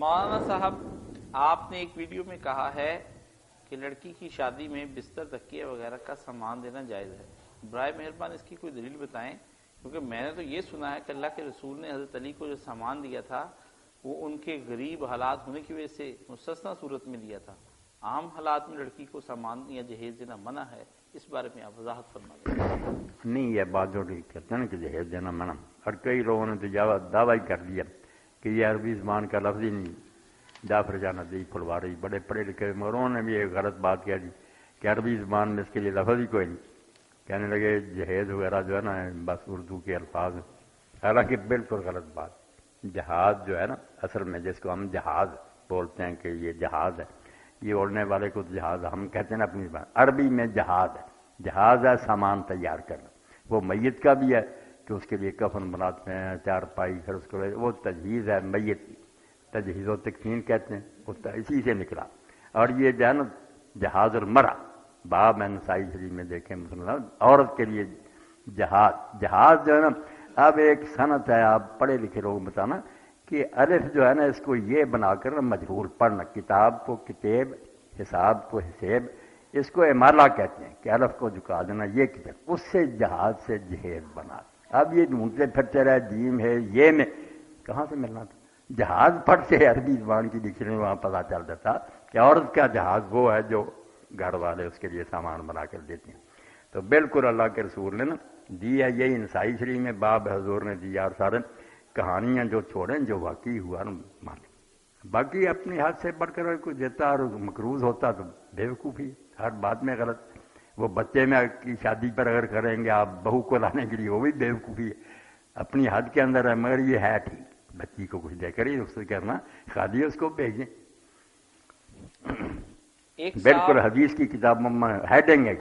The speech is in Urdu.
مولانا صاحب، آپ نے ایک ویڈیو میں کہا ہے کہ لڑکی کی شادی میں بستر تکیہ وغیرہ کا سامان دینا جائز ہے، برائے مہربان اس کی کوئی دلیل بتائیں، کیونکہ میں نے تو یہ سنا ہے کہ اللہ کے رسول نے حضرت علی کو جو سامان دیا تھا وہ ان کے غریب حالات ہونے کی وجہ سے مستثنیٰ صورت میں دیا تھا، عام حالات میں لڑکی کو سامان یا جہیز دینا منع ہے، اس بارے میں آپ وضاحت فرما دیں۔ نہیں، یہ بات جو کہتے ہیں نا کہ جہیز دینا منع، اور کئی لوگوں نے تو دعویٰ کر دیا کہ یہ عربی زبان کا لفظ ہی نہیں، جعفر جانا دی پھلواری بڑے پڑھے لکھے مگر انہوں نے بھی ایک غلط بات کیا جی کہ عربی زبان میں اس کے لیے لفظ ہی کوئی نہیں، کہنے لگے جہیز وغیرہ جو ہے نا بس اردو کے الفاظ ہیں، حالانکہ بالکل غلط بات۔ جہاز جو ہے نا اصل میں جس کو ہم جہاز بولتے ہیں کہ یہ جہاز ہے، یہ اڑنے والے کو جہاز ہم کہتے ہیں نا اپنی زبان، عربی میں جہاز ہے، جہاز ہے سامان تیار کرنا، وہ میت کا بھی ہے کہ اس کے لیے کفن بناتے ہیں، چارپائی، پھر اس کو وہ تجہیز ہے میت کی، تجہیز و تکفین کہتے ہیں، اسی سے نکلا۔ اور یہ جو ہے نا جہاز المرأہ، باب نسائی شریف میں دیکھیں مسلمان عورت کے لیے جہاز جو ہے نا، اب ایک صنعت ہے، آپ پڑھے لکھے لوگ بتانا کہ الف جو ہے نا اس کو یہ بنا کر مجہول پڑھنا، کتاب کو کتاب، حساب کو حساب، اس کو امالہ کہتے ہیں کہ الف کو جھکا دینا، یہ کتاب، اس سے جہاز سے جہیز بنا۔ اب یہ ڈھونڈتے پھرتے رہے جیم ہے یہ میں کہاں سے ملنا تھا، جہاز پڑھتے عربی زبان کی ڈکشنری وہاں پتہ چل جاتا کہ عورت کا جہاز وہ ہے جو گھر والے اس کے لیے سامان بنا کر دیتے ہیں۔ تو بالکل اللہ کے رسول نے نا دی ہے، یہی نسائی شریف میں باب حضور نے دیا، اور سارے کہانیاں جو چھوڑیں جو واقعی ہوا نا مانے، باقی اپنی حد سے بڑھ کر کوئی دیتا اور مقروض ہوتا تو بیوقوفی، ہر بات میں غلط۔ وہ بچے میں کی شادی پر اگر کریں گے آپ بہو کو لانے کے لیے، وہ بھی بیوقوفی ہے، اپنی حد کے اندر ہے، مگر یہ ہے ٹھیک، بچی کو کچھ دے کر ہی اس سے کرنا شادی، اس کو بھیجیں۔ بالکل حدیث کی کتابوں میں ہیڈنگ ہے